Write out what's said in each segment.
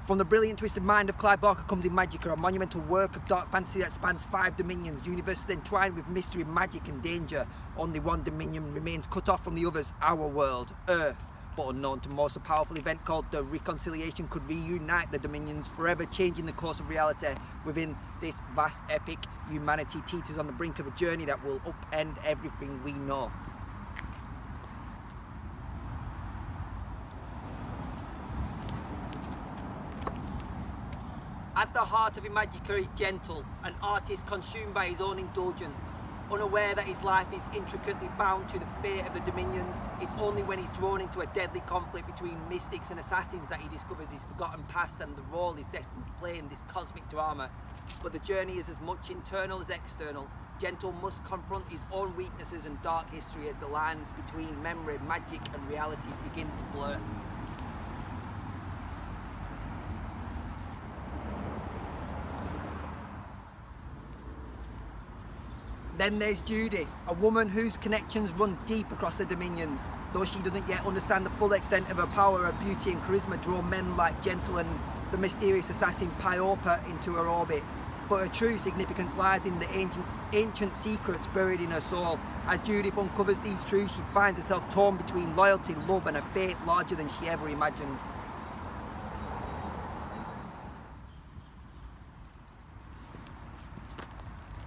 From the brilliant twisted mind of Clive comes Imajica, a monumental work of dark fantasy that spans 5 dominions, universes entwined with mystery, magic and danger. Only one dominion remains cut off from the others, our world, Earth. But unknown to most, a powerful event called the Reconciliation could reunite the dominions, forever changing the course of reality. Within this vast epic, humanity teeters on the brink of a journey that will upend everything we know. At the heart of Imajica is Gentle, an artist consumed by his own indulgence. Unaware that his life is intricately bound to the fate of the dominions, it's only when he's drawn into a deadly conflict between mystics and assassins that he discovers his forgotten past and the role he's destined to play in this cosmic drama. But the journey is as much internal as external. Gentle must confront his own weaknesses and dark history as the lines between memory, magic and reality begin to blur. Then there's Judith, a woman whose connections run deep across the dominions. Though she doesn't yet understand the full extent of her power, her beauty and charisma draw men like Gentle and the mysterious assassin Piopa into her orbit. But her true significance lies in the ancient secrets buried in her soul. As Judith uncovers these truths, she finds herself torn between loyalty, love and a fate larger than she ever imagined.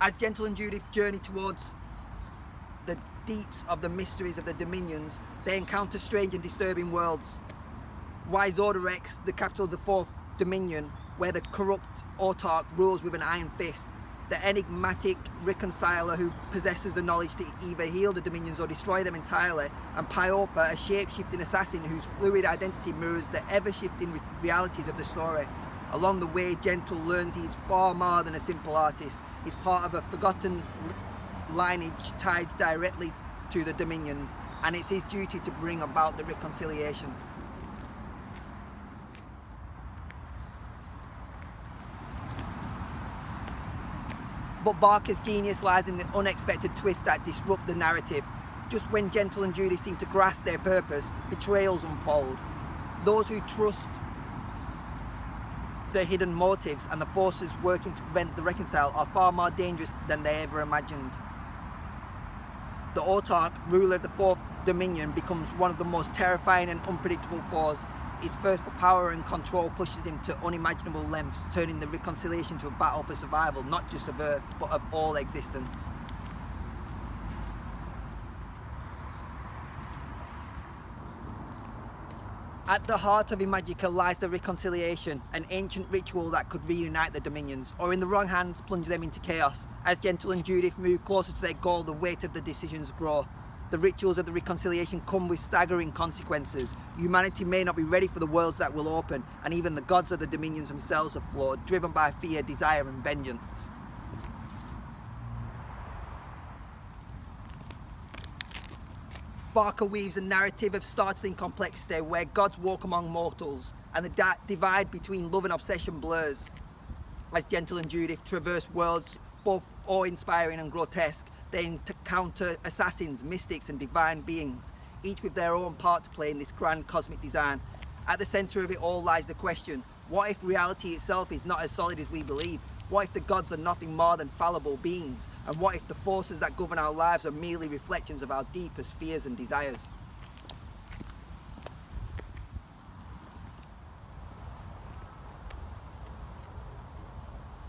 As Gentle and Judith journey towards the deeps of the mysteries of the dominions, they encounter strange and disturbing worlds. Imajica, the capital of the 4th dominion, where the corrupt autarch rules with an iron fist. The enigmatic reconciler who possesses the knowledge to either heal the dominions or destroy them entirely. And Piopa, a shape-shifting assassin whose fluid identity mirrors the ever-shifting realities of the story. Along the way, Gentle learns he is far more than a simple artist. He's part of a forgotten lineage tied directly to the dominions, and it's his duty to bring about the reconciliation. But Barker's genius lies in the unexpected twists that disrupt the narrative. Just when Gentle and Judith seem to grasp their purpose, betrayals unfold. Those who trust the hidden motives and the forces working to prevent the reconcile are far more dangerous than they ever imagined. The autarch, ruler of the 4th dominion, becomes one of the most terrifying and unpredictable foes. His thirst for power and control pushes him to unimaginable lengths, turning the reconciliation into a battle for survival, not just of Earth, but of all existence. At the heart of Imajica lies the reconciliation, an ancient ritual that could reunite the dominions, or in the wrong hands plunge them into chaos. As Gentle and Judith move closer to their goal, the weight of the decisions grow. The rituals of the reconciliation come with staggering consequences. Humanity may not be ready for the worlds that will open, and even the gods of the dominions themselves are flawed, driven by fear, desire and vengeance. Barker weaves a narrative of startling complexity where gods walk among mortals and the divide between love and obsession blurs. As Gentle and Judith traverse worlds both awe-inspiring and grotesque, they encounter assassins, mystics and divine beings, each with their own part to play in this grand cosmic design. At the centre of it all lies the question, what if reality itself is not as solid as we believe? What if the gods are nothing more than fallible beings? And what if the forces that govern our lives are merely reflections of our deepest fears and desires?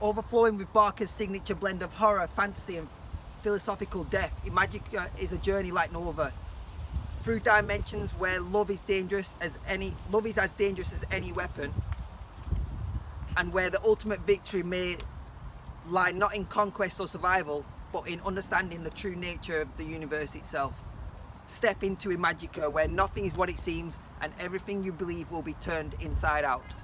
Overflowing with Barker's signature blend of horror, fantasy and philosophical depth, Imajica is a journey like no other. Through dimensions where love is as dangerous as any weapon, and where the ultimate victory may lie not in conquest or survival, but in understanding the true nature of the universe itself. Step into Imajica, where nothing is what it seems and everything you believe will be turned inside out.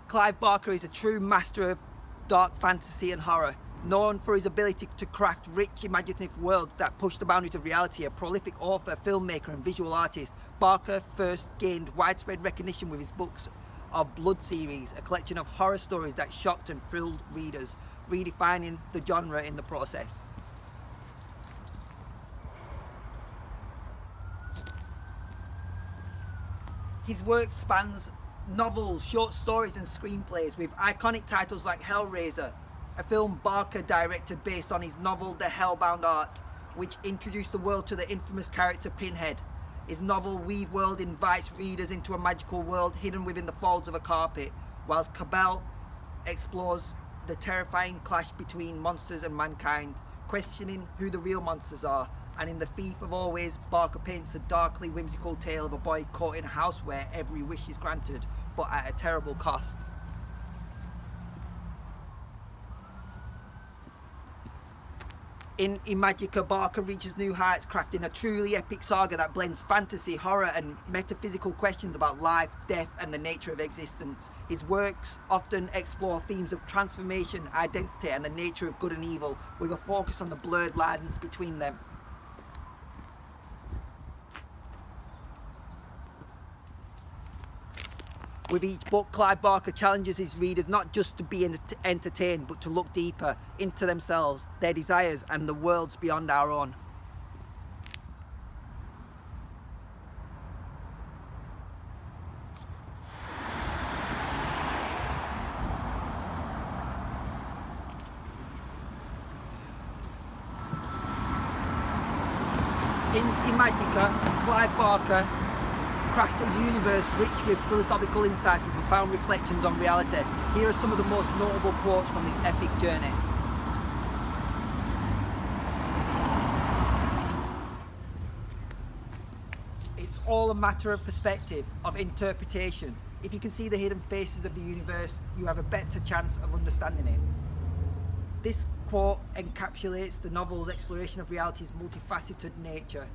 Clive Barker is a true master of dark fantasy and horror. Known for his ability to craft rich, imaginative worlds that push the boundaries of reality, a prolific author, filmmaker and visual artist, Barker first gained widespread recognition with his books of Blood series, a collection of horror stories that shocked and thrilled readers, redefining the genre in the process. His work spans novels, short stories and screenplays with iconic titles like Hellraiser, a film Barker directed based on his novel The Hellbound Art, which introduced the world to the infamous character Pinhead. His novel Weave World invites readers into a magical world hidden within the folds of a carpet, whilst Cabell explores the terrifying clash between monsters and mankind, questioning who the real monsters are. And in The Thief of Always, Barker paints a darkly whimsical tale of a boy caught in a house where every wish is granted, but at a terrible cost. In Imajica, Barker reaches new heights, crafting a truly epic saga that blends fantasy, horror and metaphysical questions about life, death and the nature of existence. His works often explore themes of transformation, identity and the nature of good and evil, with a focus on the blurred lines between them. With each book, Clive Barker challenges his readers not just to be entertained, but to look deeper into themselves, their desires, and the worlds beyond our own. In Imajica, Clive Barker crafts a universe rich with philosophical insights and profound reflections on reality. Here are some of the most notable quotes from this epic journey. It's all a matter of perspective, of interpretation. If you can see the hidden faces of the universe, you have a better chance of understanding it. This quote encapsulates the novel's exploration of reality's multifaceted nature.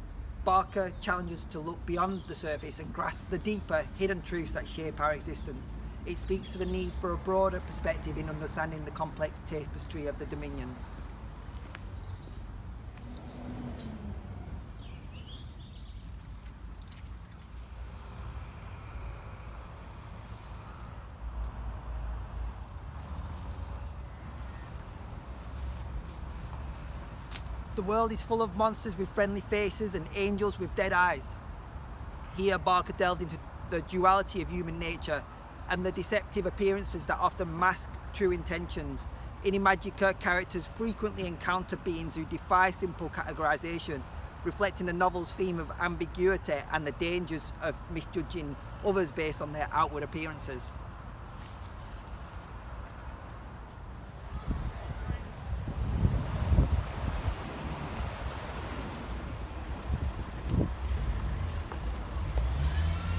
Barker challenges us to look beyond the surface and grasp the deeper, hidden truths that shape our existence. It speaks to the need for a broader perspective in understanding the complex tapestry of the Dominions. The world is full of monsters with friendly faces and angels with dead eyes. Here, Barker delves into the duality of human nature and the deceptive appearances that often mask true intentions. In Imajica, characters frequently encounter beings who defy simple categorization, reflecting the novel's theme of ambiguity and the dangers of misjudging others based on their outward appearances.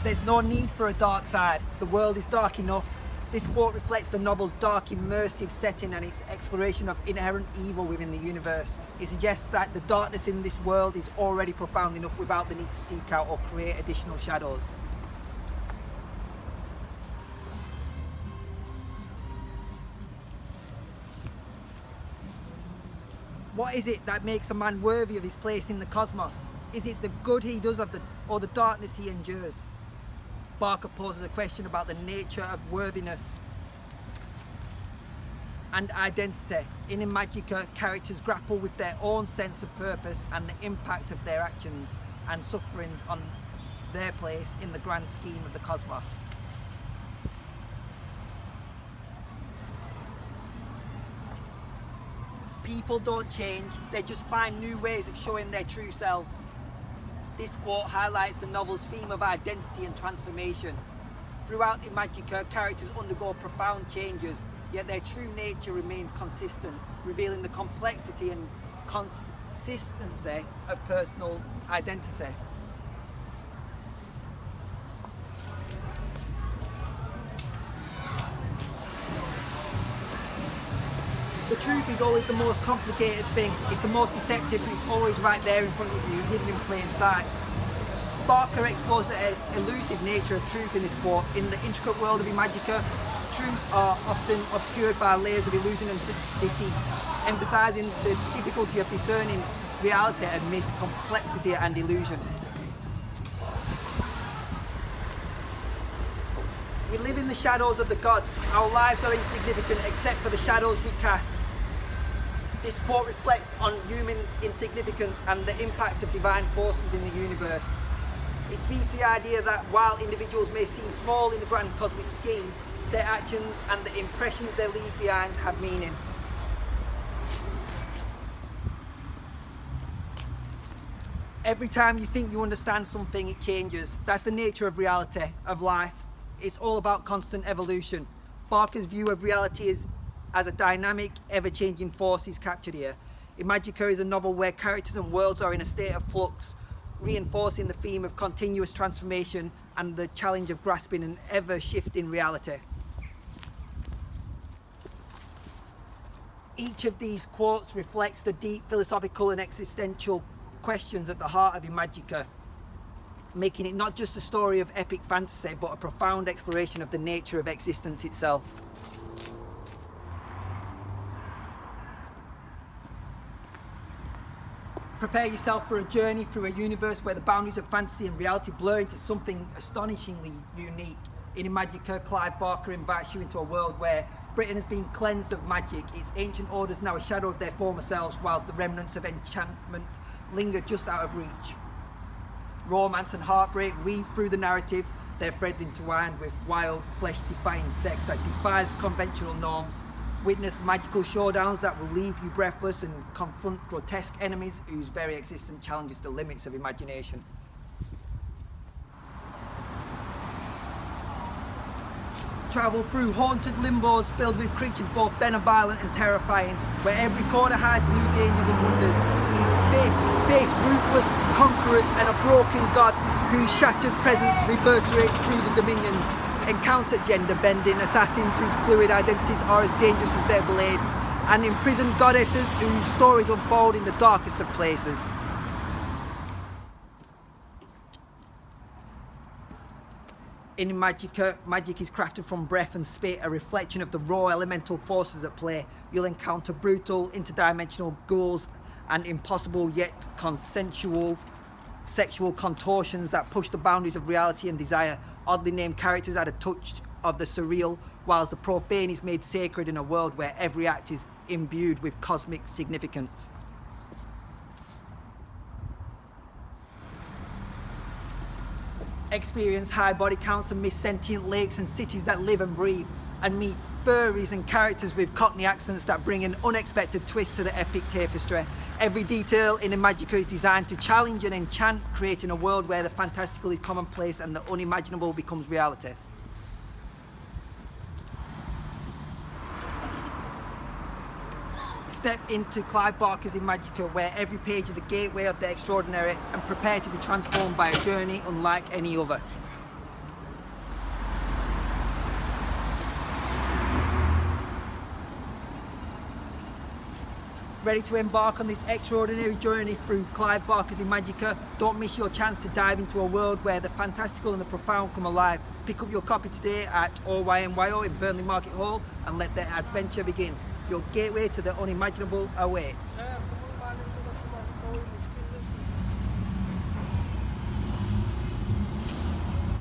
There's no need for a dark side. The world is dark enough. This quote reflects the novel's dark, immersive setting and its exploration of inherent evil within the universe. It suggests that the darkness in this world is already profound enough without the need to seek out or create additional shadows. What is it that makes a man worthy of his place in the cosmos? Is it the good he does or the darkness he endures? Barker poses a question about the nature of worthiness and identity. In Imajica, characters grapple with their own sense of purpose and the impact of their actions and sufferings on their place in the grand scheme of the cosmos. People don't change, they just find new ways of showing their true selves. This quote highlights the novel's theme of identity and transformation. Throughout Imajica, characters undergo profound changes, yet their true nature remains consistent, revealing the complexity and consistency of personal identity. The truth is always the most complicated thing. It's the most deceptive, but it's always right there in front of you, hidden in plain sight. Barker explores the elusive nature of truth in this quote. In the intricate world of Imajica, truths are often obscured by layers of illusion and deceit, emphasizing the difficulty of discerning reality amidst complexity and illusion. We live in the shadows of the gods. Our lives are insignificant except for the shadows we cast. This quote reflects on human insignificance and the impact of divine forces in the universe. It speaks to the idea that while individuals may seem small in the grand cosmic scheme, their actions and the impressions they leave behind have meaning. Every time you think you understand something, it changes. That's the nature of reality, of life. It's all about constant evolution. Barker's view of reality is as a dynamic, ever-changing force is captured here. Imajica is a novel where characters and worlds are in a state of flux, reinforcing the theme of continuous transformation and the challenge of grasping an ever-shifting reality. Each of these quotes reflects the deep philosophical and existential questions at the heart of Imajica, making it not just a story of epic fantasy, but a profound exploration of the nature of existence itself. Prepare yourself for a journey through a universe where the boundaries of fantasy and reality blur into something astonishingly unique. In Imajica, Clive Barker invites you into a world where Britain has been cleansed of magic, its ancient orders now a shadow of their former selves, while the remnants of enchantment linger just out of reach. Romance and heartbreak weave through the narrative, their threads intertwined with wild, flesh-defying sex that defies conventional norms. Witness magical showdowns that will leave you breathless and confront grotesque enemies whose very existence challenges the limits of imagination. Travel through haunted limbos filled with creatures both benevolent and terrifying, where every corner hides new dangers and wonders. Face ruthless conquerors and a broken god whose shattered presence reverberates through the dominions. Encounter gender-bending assassins whose fluid identities are as dangerous as their blades, and imprisoned goddesses whose stories unfold in the darkest of places. In Imajica, magic is crafted from breath and spit, a reflection of the raw elemental forces at play. You'll encounter brutal, interdimensional ghouls and impossible yet consensual sexual contortions that push the boundaries of reality and desire. Oddly named characters add a touch of the surreal, whilst the profane is made sacred in a world where every act is imbued with cosmic significance. Experience high body counts and miss sentient lakes and cities that live and breathe, and meet furries and characters with Cockney accents that bring an unexpected twist to the epic tapestry. Every detail in Imajica is designed to challenge and enchant, creating a world where the fantastical is commonplace and the unimaginable becomes reality. Step into Clive Barker's Imajica, where every page is the gateway of the extraordinary, and prepare to be transformed by a journey unlike any other. Ready to embark on this extraordinary journey through Clive Barker's Imajica? Don't miss your chance to dive into a world where the fantastical and the profound come alive. Pick up your copy today at OYNYO in Burnley Market Hall and let the adventure begin. Your gateway to the unimaginable awaits.